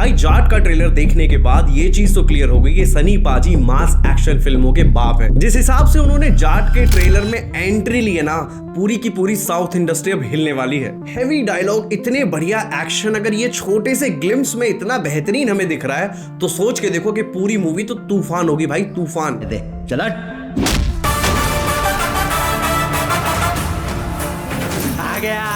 भाई जाट का ट्रेलर देखने के बाद ये चीज तो क्लियर हो गई कि सनी पाजी मास एक्शन फिल्मों के बाप हैं। जिस हिसाब से उन्होंने जाट के ट्रेलर में एंट्री ली है ना, पूरी की पूरी साउथ इंडस्ट्री अब हिलने वाली है। हेवी डायलॉग, इतने बढ़िया एक्शन, अगर ये छोटे से ग्लिम्स में इतना बेहतरीन हमें दिख रहा है तो सोच के देखो कि पूरी मूवी तो तूफान होगी भाई, तूफान। चला आ गया।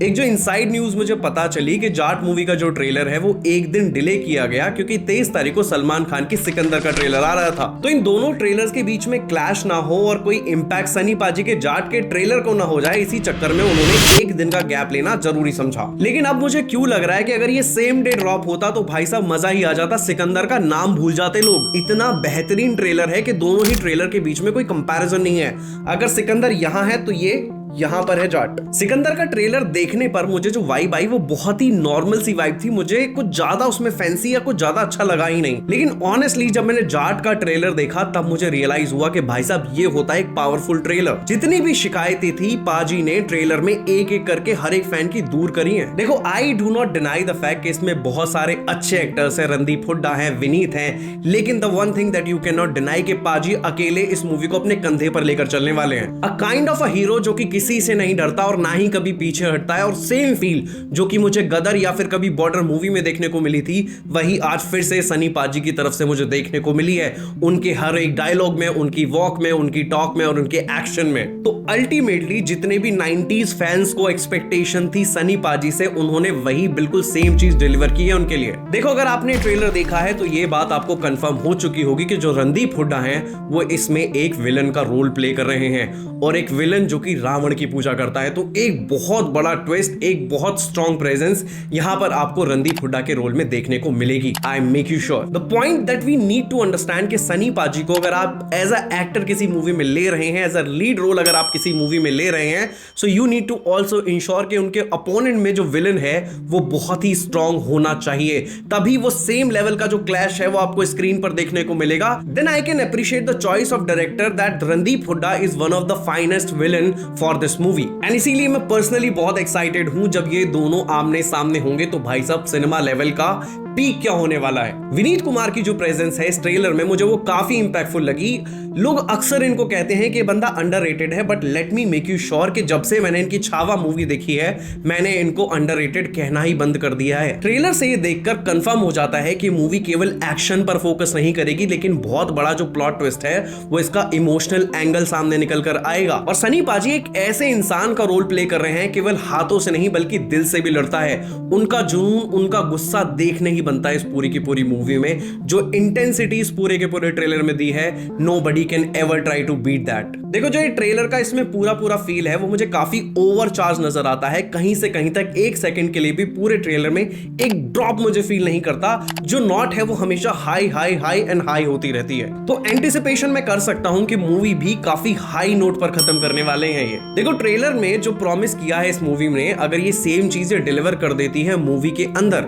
एक जो इनसाइड न्यूज मुझे पता चली कि जाट मूवी का जो ट्रेलर है वो एक दिन डिले किया गया क्योंकि 23 तारीख को सलमान खान की सिकंदर का ट्रेलर आ रहा था। तो इन दोनों ट्रेलर्स के बीच में क्लैश ना हो और कोई इंपैक्ट सनी पाजी के जाट के ट्रेलर को ना हो जाए, इसी चक्कर में उन्होंने एक दिन का गैप लेना जरूरी समझा। लेकिन अब मुझे क्यों लग रहा है कि अगर ये सेम डे ड्रॉप होता तो भाई साहब मजा ही आ जाता, सिकंदर का नाम भूल जाते लोग। इतना बेहतरीन ट्रेलर है कि दोनों ही ट्रेलर के बीच में कोई कंपैरिजन नहीं है। अगर सिकंदर यहाँ है तो ये यहां पर है जाट। सिकंदर का ट्रेलर देखने पर मुझे जो वाइब आई वो बहुत ही नॉर्मल सी वाइब थी, मुझे कुछ ज्यादा उसमें फैंसी या कुछ ज्यादा अच्छा लगा ही नहीं। लेकिन ऑनेस्टली जब मैंने जाट का ट्रेलर देखा तब मुझे रियलाइज हुआ कि भाई साहब ये होता है एक पावरफुल ट्रेलर। जितनी भी शिकायतें थी पाजी ने ट्रेलर में एक एक करके हर एक फैन की दूर करी है। देखो, I do not deny the fact कि इसमें बहुत सारे अच्छे एक्टर्स हैं, रणदीप हुड्डा है, विनीत है, लेकिन the one thing that you can not deny कि पाजी अकेले इस मूवी को अपने कंधे पर लेकर चलने वाले हैं। A kind of a hero जो कि किसी से नहीं डरता और ना ही कभी पीछे हटता है, और सेम फील जो कि मुझे गदर या फिर कभी बॉर्डर मूवी में देखने को मिली थी वही आज फिर से सनी पाजी की तरफ से मुझे देखने को मिली है। उनके हर एक डायलॉग में, उनकी वॉक में, उनकी टॉक में और उनके एक्शन में। तो अल्टीमेटली जितने भी 90s फैंस को एक्सपेक्टेशन थी सनी पाजी से, उन्होंने वही बिल्कुल सेम चीज डिलीवर की है उनके लिए। देखो, अगर आपने ट्रेलर देखा है तो ये बात आपको कंफर्म हो चुकी होगी कि जो रणदीप हुड्डा हैं वो इसमें एक विलन का रोल प्ले कर रहे हैं, और एक विलन जो कि रावण की पूजा करता है। तो एक बहुत बड़ा ट्विस्ट, एक बहुत स्ट्रॉन्ग प्रेजेंस यहां पर आपको रणदीप हुड्डा के रोल में देखने को मिलेगी। I make you sure. The point that we need to understand कि सनी पाजी को अगर आप एज अ एक्टर किसी मूवी में ले रहे हैं, एज अ लीड रोल अगर आप किसी मूवी में ले रहे हैं, so you need to also ensure कि उनके अपोनेंट में जो विलन है वो बहुत ही स्ट्रॉन्ग होना चाहिए, तभी वो सेम लेवल का जो क्लैश है वो आपको स्क्रीन पर देखने को मिलेगा। Then I can appreciate the choice of director that Randeep Hooda is one of the finest villain for this movie. And इसीलिए मैं पर्सनली बहुत एक्साइटेड हूं जब ये दोनों आमने सामने होंगे तो भाई साहब सिनेमा लेवल का पीक क्या होने वाला है। विनीत कुमार की जो प्रेजेंस है इस ट्रेलर में मुझे वो काफी इंपैक्टफुल लगी। लोग अक्सर इनको कहते हैं कि बंदा अंडररेटेड है, but let me make you sure कि जब से मैंने इनकी छावा मूवी देखी है मैंने इनको अंडररेटेड कहना ही बंद कर दिया है। ट्रेलर से ये देखकर कंफर्म हो जाता है कि मूवी केवल एक्शन पर फोकस नहीं करेगी, लेकिन बहुत बड़ा जो प्लॉट ट्विस्ट है वो इसका इमोशनल एंगल सामने निकल कर आएगा। और सनी पाजी एक ऐसे इंसान का रोल प्ले कर रहे हैं केवल हाथों से नहीं बल्कि दिल से भी लड़ता है। उनका जुनून, उनका गुस्सा देखने ही बनता है इस पूरी की पूरी मूवी में। जो इंटेंसिटी इस पूरे के पूरे ट्रेलर में दी है, nobody can ever try to beat that. देखो, जो ये ट्रेलर का इसमें पूरा फील है वो मुझे काफी ओवरचार्ज नजर आता है। कहीं से कहीं तक एक सेकंड के लिए भी पूरे ट्रेलर में एक ड्रॉप मुझे फील नहीं करता। जो नॉट है वो हमेशा high high high and high होती रहती है। तो एंटिसिपेशन में कर सकता हूं कि मूवी भी काफी हाई नोट पर खत्म करने वाले हैं ये। देखो, ट्रेलर में जो प्रॉमिस किया है इस मूवी में, अगर ये सेम चीजें डिलीवर कर देती है मूवी के अंदर,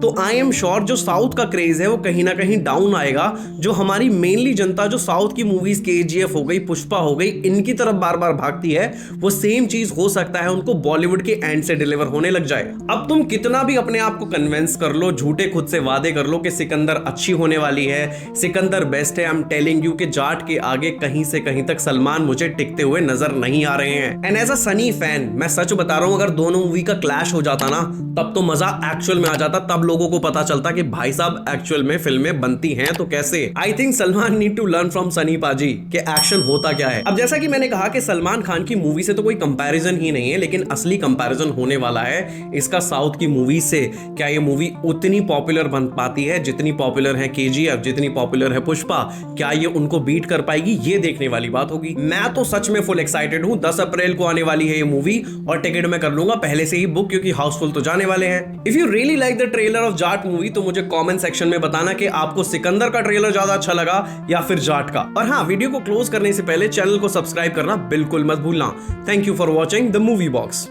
तो आई एम श्योर जो साउथ का क्रेज है वो कहीं ना कहीं डाउन आएगा। जो हमारी मेनली जनता जो साउथ की मूवीज केजीएफ हो गई, पुष्पा हो गई, इनकी तरफ बार बार भागती है, वो सेम चीज हो सकता है उनको बॉलीवुड के एंड से डिलीवर होने लग जाए। अब तुम कितना भी अपने आप को कन्विंस कर लो, झूठे खुद से वादे कर लो कि सिकंदर अच्छी होने वाली है, सिकंदर बेस्ट है, आई एम टेलिंग यू कि जाट के आगे कहीं से कहीं तक सलमान मुझे टिकते हुए नजर नहीं आ रहे हैं। And as a Sunny fan मैं सच बता रहा हूं, अगर दोनों मूवी का क्लैश हो जाता ना तब तो मजा एक्चुअल में आ जाता, तब लोगों को पता चलता कि भाई साहब एक्चुअल में फिल्में बनती हैं तो कैसे। I think Salman need to learn from Sunny paaji कि एक्शन होता क्या है। अब जैसा कि मैंने कहा कि सलमान खान की मूवी से तो कोई कंपैरिजन ही नहीं है, लेकिन असली कंपैरिजन होने वाला है इसका साउथ की मूवी से। क्या ये मूवी उतनी पॉपुलर बन पाती है जितनी पॉपुलर है केजीएफ, जितनी पॉपुलर है पुष्पा? क्या ये उनको बीट कर पाएगी? ये देखने वाली बात होगी। मैं तो सच में फुल एक्साइटेड हूं। 10 अप्रैल को आने वाली है ये मूवी और टिकट मैं कर लूंगा पहले से ही बुक, क्योंकि हाउसफुल तो जाने वाले हैं। If you really like the trailer of Jat movie तो मुझे कमेंट सेक्शन में बताना कि आपको सिकंदर का ट्रेलर ज्यादा अच्छा लगा या फिर जाट का। और हाँ, वीडियो को क्लोज करने से पहले चैनल को सब्सक्राइब करना बिल्कुल मत भूलना। Thank you for watching the movie box.